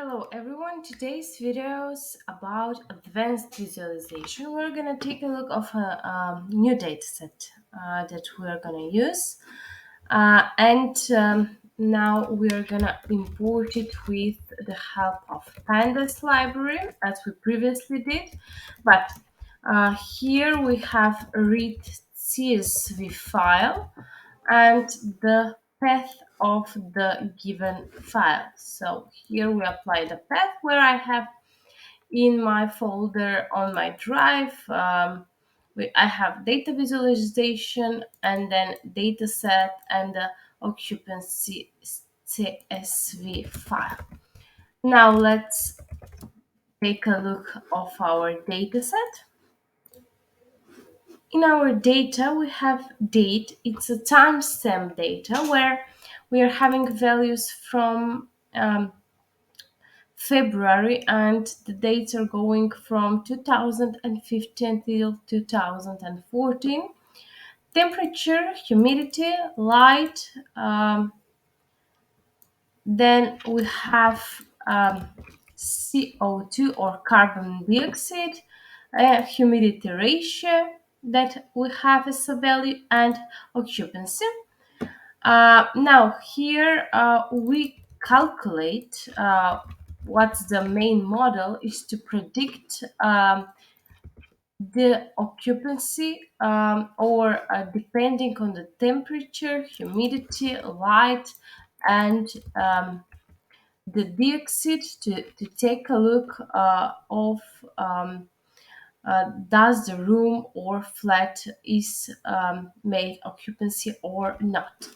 Hello everyone, today's video is about advanced visualization. We're gonna take a look of a new dataset that we're gonna use, and now we're gonna import it with the help of pandas library as we previously did. But here we have a read CSV file and the path of the given file. So here we apply the path where I have in my folder on my drive. I have data visualization and then data set and the occupancy CSV file. Now let's take a look of our data set. In our data, we have date. It's a timestamp data where we are having values from February, and the dates are going from 2015 till 2014. Temperature, humidity, light. Then we have CO2 or carbon dioxide, humidity ratio that we have as a value, and occupancy. Now here we calculate what's the main model is to predict the occupancy or depending on the temperature, humidity, light, and the dioxide to take a look of does the room or flat is made occupancy or not.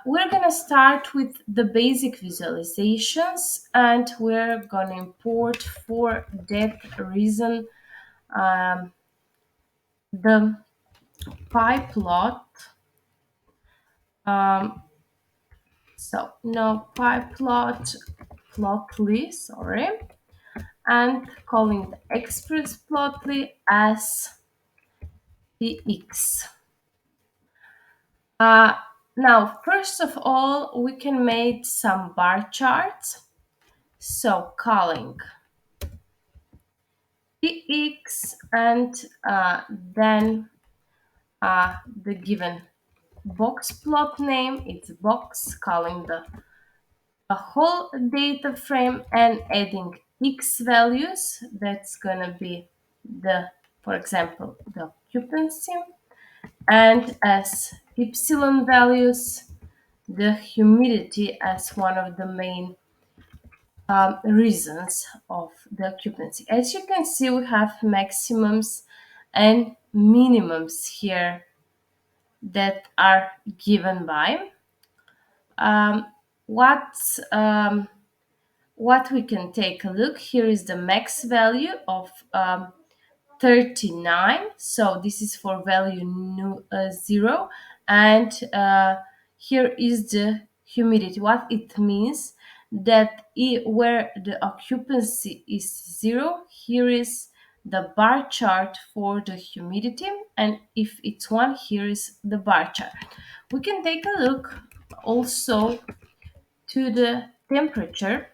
We're going to start with the basic visualizations, and we're going to import for that reason the pie plot. So no pie plot, plotly, sorry, and calling the express plotly as px. Now, first of all, we can make some bar charts. So calling px and then the given box plot name, it's box, calling the a whole data frame and adding x values. That's gonna be the, for example, the occupancy, and as epsilon values, the humidity as one of the main reasons of the occupancy. As you can see, we have maximums and minimums here that are given by. Um, what what we can take a look here is the max value of 39. So this is for value 0, and here is the humidity. What it means that where the occupancy is 0, here is the bar chart for the humidity, and if it's 1, here is the bar chart. We can take a look also to the temperature.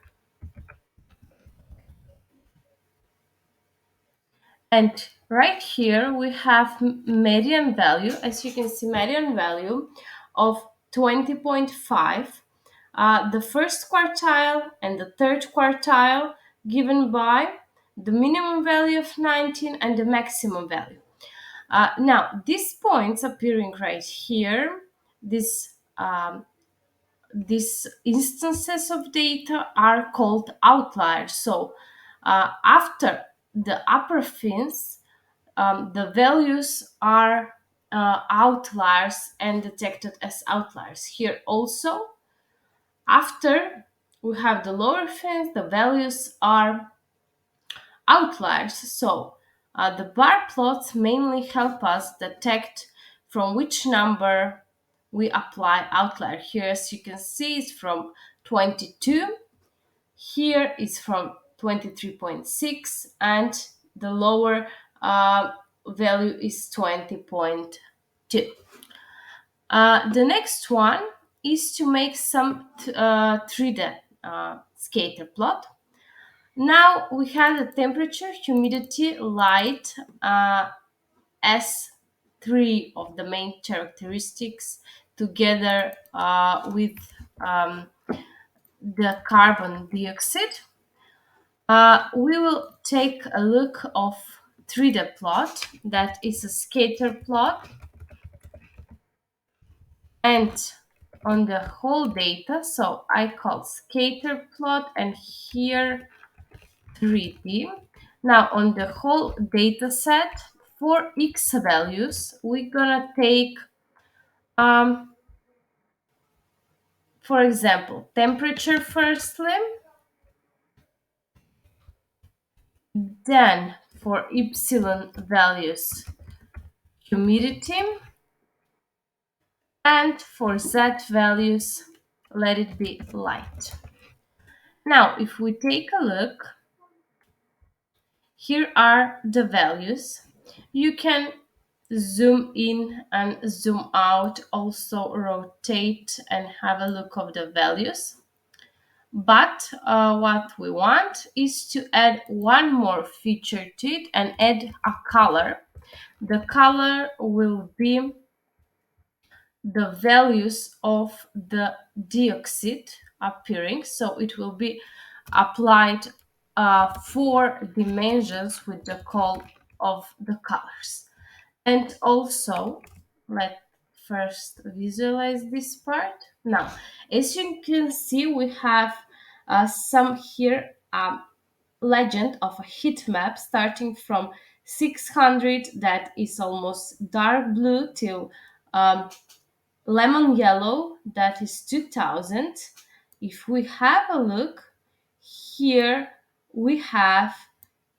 And right here we have median value. As you can see, median value of 20.5. The first quartile and the third quartile given by the minimum value of 19 and the maximum value. Now, these points appearing right here, these instances of data are called outliers. So after the upper fins, the values are outliers and detected as outliers. Here also, after we have the lower fins, the values are outliers. So the bar plots mainly help us detect from which number we apply outlier. Here, as you can see, it's from 22. Here is from 23.6, and the lower value is 20.2. The next one is to make some 3D scatter plot. Now we have the temperature, humidity, light as three of the main characteristics together with um, the carbon dioxide. We will take a look of 3D plot, that is a scatter plot, and on the whole data, so I call scatter plot and here 3D. Now on the whole data set for x values, we're gonna take, for example, temperature firstly, then for epsilon values, humidity, and for z values, let it be light. Now, if we take a look, here are the values. You can zoom in and zoom out, also rotate and have a look of the values. But what we want is to add one more feature to it and add a color. The color will be the values of the dioxide appearing. So it will be applied four dimensions with the call of the colors. And also, let's first visualize this part. Now, as you can see, we have some here legend of a heat map starting from 600, that is almost dark blue, till lemon yellow, that is 2000. If we have a look here, we have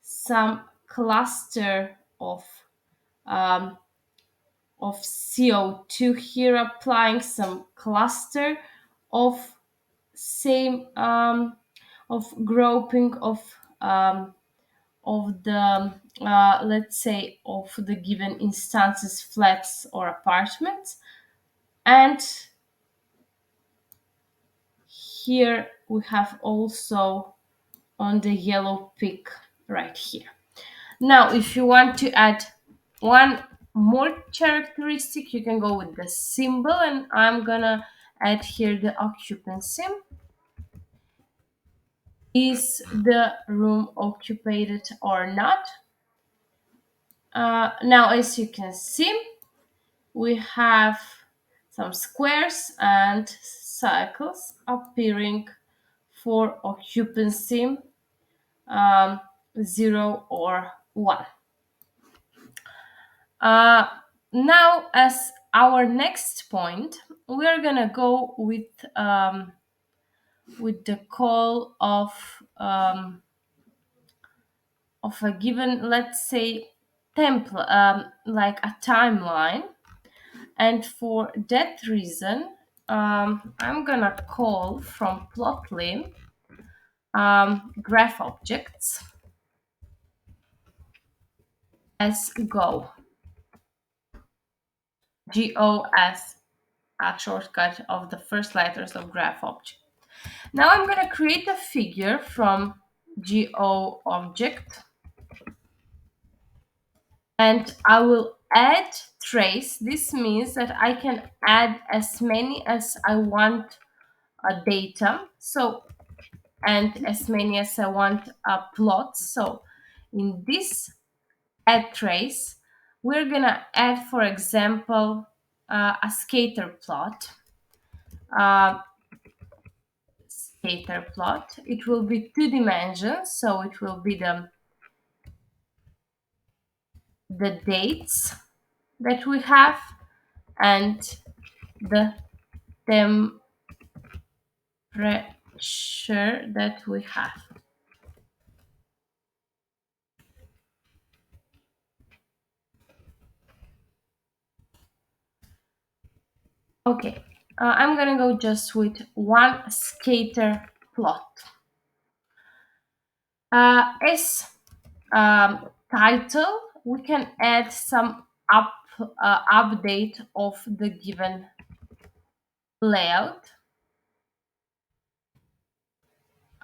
some cluster um, of CO2 here, applying some cluster of same of grouping of the let's say of the given instances, flats or apartments. And here we have also on the yellow peak right here. Now, if you want to add one more characteristic, you can go with the symbol, and I'm gonna add here the occupancy. Is the room occupied or not? Now, as you can see, we have some squares and circles appearing for occupancy, 0 or 1. Now, as our next point, we are gonna go with the call of a given, let's say, template, like a timeline. And for that reason, I'm gonna call from plotly graph objects as go. Go as a shortcut of the first letters of graph object. Now I'm gonna create a figure from go object, and I will add trace. This means that I can add as many as I want data, so, and as many as I want plots. So in this add trace, we're gonna add, for example, a scatter plot. Scatter plot. It will be 2 dimensions, so it will be the dates that we have and the temperature that we have. Okay, I'm gonna go just with one scatter plot. As title, we can add some update of the given layout.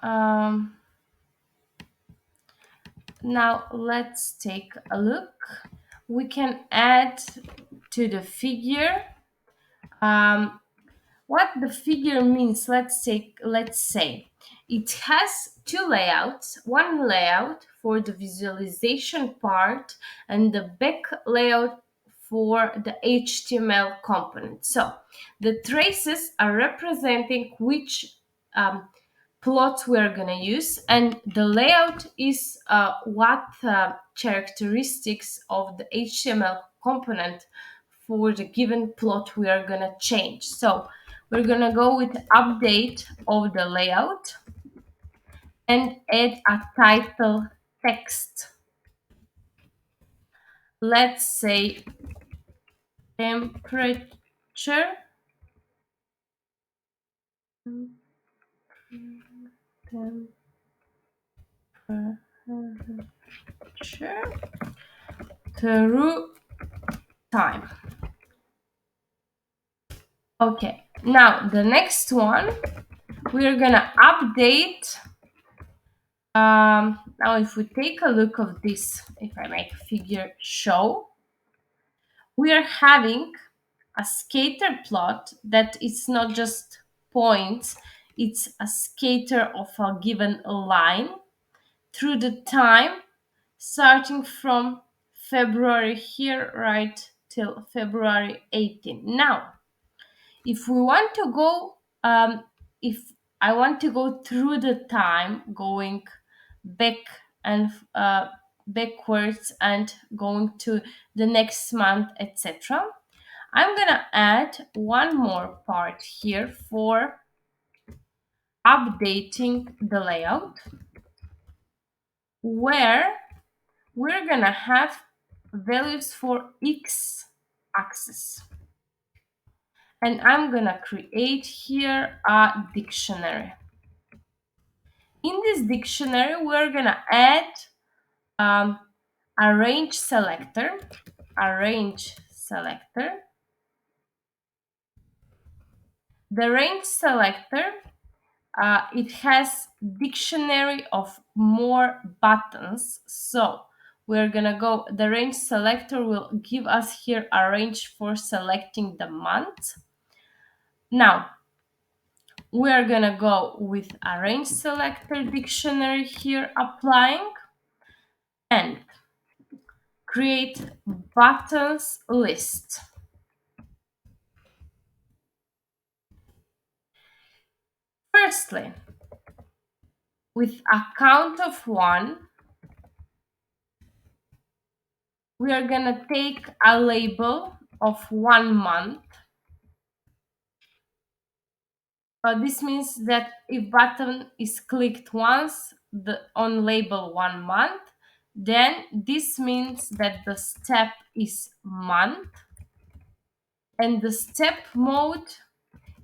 Um, Now let's take a look. We can add to the figure um, what the figure means. Let's say it has two layouts, one layout for the visualization part and the back layout for the HTML component. So the traces are representing which plot we're gonna use, and the layout is what characteristics of the HTML component for the given plot we are gonna change. So we're gonna go with update of the layout and add a title text. Let's say temperature. Temperature through time. Okay, now the next one, we're gonna update. Now if we take a look of this, if I make figure show, we are having a scatter plot that it's not just points, it's a scatter of a given line through the time, starting from February here right till February 18. Now if we want to go if I want to go through the time, going back and backwards and going to the next month, etc., I'm gonna add one more part here for updating the layout, where we're gonna have values for x axis. And I'm gonna create here a dictionary. In this dictionary, we're gonna add um, a range selector. The range selector, it has dictionary of more buttons. So we're gonna go, the range selector will give us here a range for selecting the month. Now, we're gonna go with a range selector dictionary here applying and create buttons list. Firstly, with a count of 1, we are gonna take a label of 1 month. This means that if button is clicked once on label 1 month, then this means that the step is month and the step mode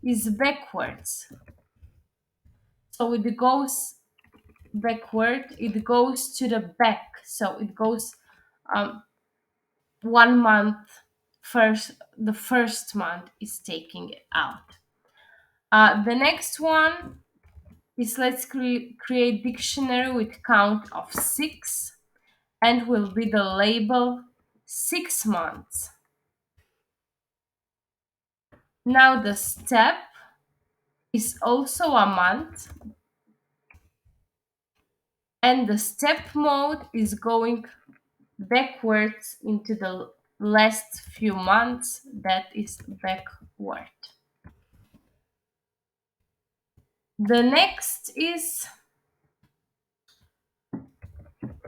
is backwards. So it goes backward, it goes to the back. So it goes 1 month first, the first month is taking it out. The next one is let's create dictionary with count of 6 and will be the label 6 months. Now the step is also a month and the step mode is going backwards into the last few months, that is backward. The next is,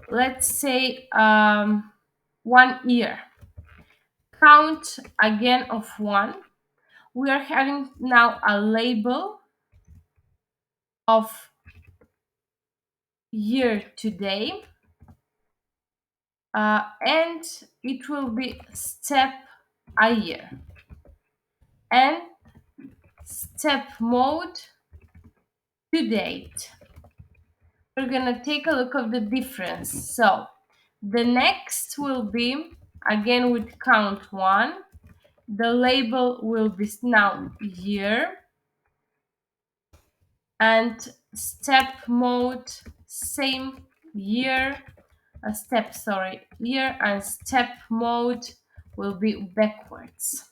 let's say 1 year. Count again of 1. We are having now a label of year today, and it will be step a year and step mode to date. We're gonna take a look of the difference. So the next will be again with count 1. The label will be now year and step mode, same year, step, sorry, year and step mode will be backwards.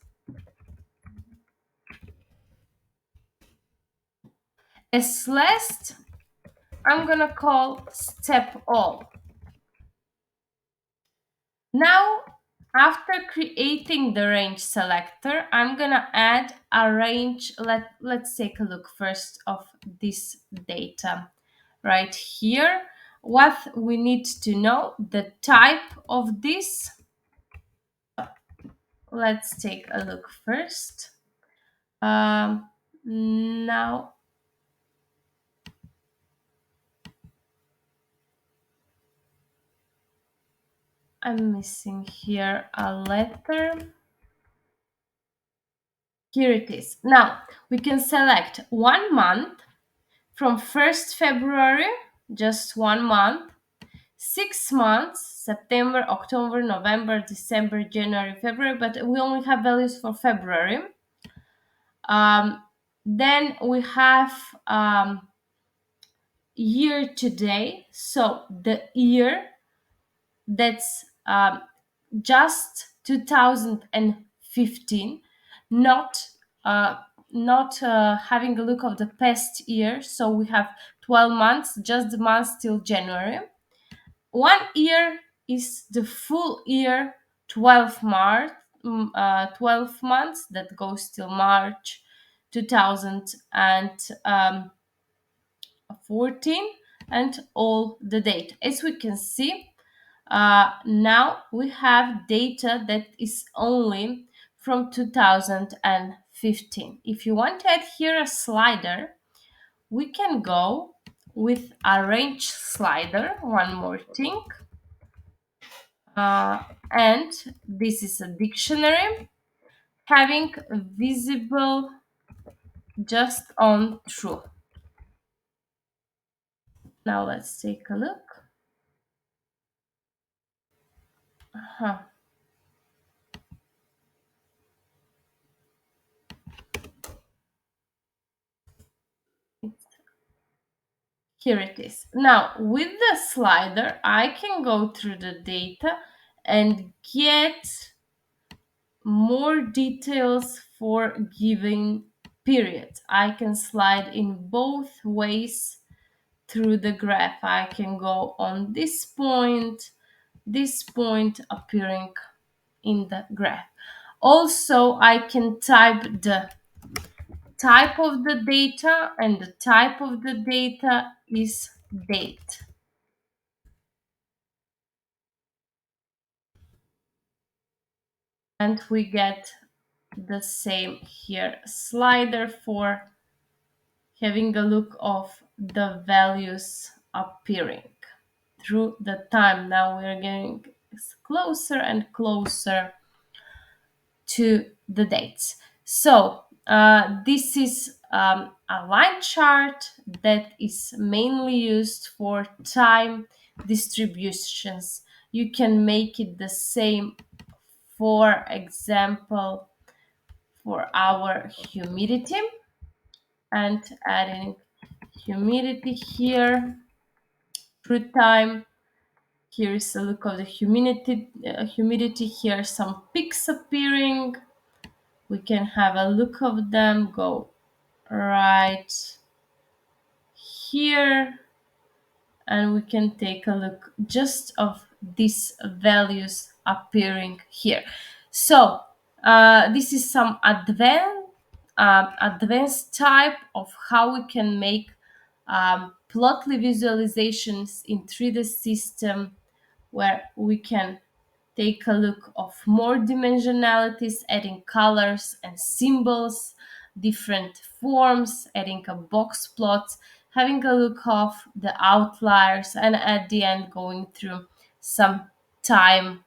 As last, I'm gonna call step all. Now, after creating the range selector, I'm gonna add a range. Let's take a look first of this data right here. What we need to know, the type of this. Let's take a look first. Now I'm missing here a letter. Here it is. Now we can select 1 month from 1st February, just 1 month, 6 months, September, October, November, December, January, February, but we only have values for February. Um, then we have year to date, so the year that's just 2015, not having a look of the past year. So we have 12 months, just the months till January. 1 year is the full year, 12 months that goes till March 2014, and all the data. As we can see, now we have data that is only from 2015. If you want to add here a slider, we can go with a range slider, one more thing. And this is a dictionary having visible just on true. Now let's take a look. Uh-huh. Here it is. Now, with the slider, I can go through the data and get more details for given periods. I can slide in both ways through the graph. I can go on this point appearing in the graph. Also, I can type the type of the data, and the type of the data is date. And we get the same here slider for having a look of the values appearing through the time. Now we're getting closer and closer to the dates. So this is a line chart that is mainly used for time distributions. You can make it the same, for example, for our humidity, and adding humidity here through time. Here is a look of the humidity. Here some peaks appearing. We can have a look of them. Go right here, and we can take a look just of these values appearing here. So this is some advanced type of how we can make plotly visualizations in 3D system, where we can take a look of more dimensionalities, adding colors and symbols, different forms, adding a box plot, having a look of the outliers, and at the end going through some time,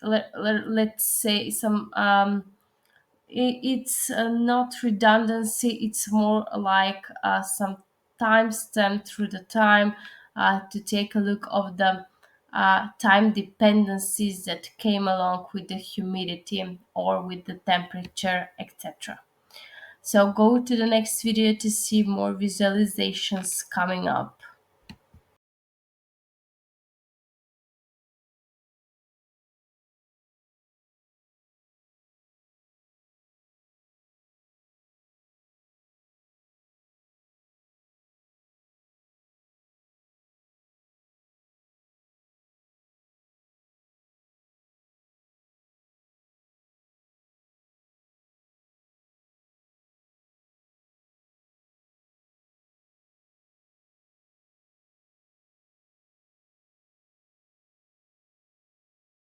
let's say some it's not redundancy, it's more like some timestamp through the time, to take a look of the time dependencies that came along with the humidity or with the temperature, etc. So go to the next video to see more visualizations coming up.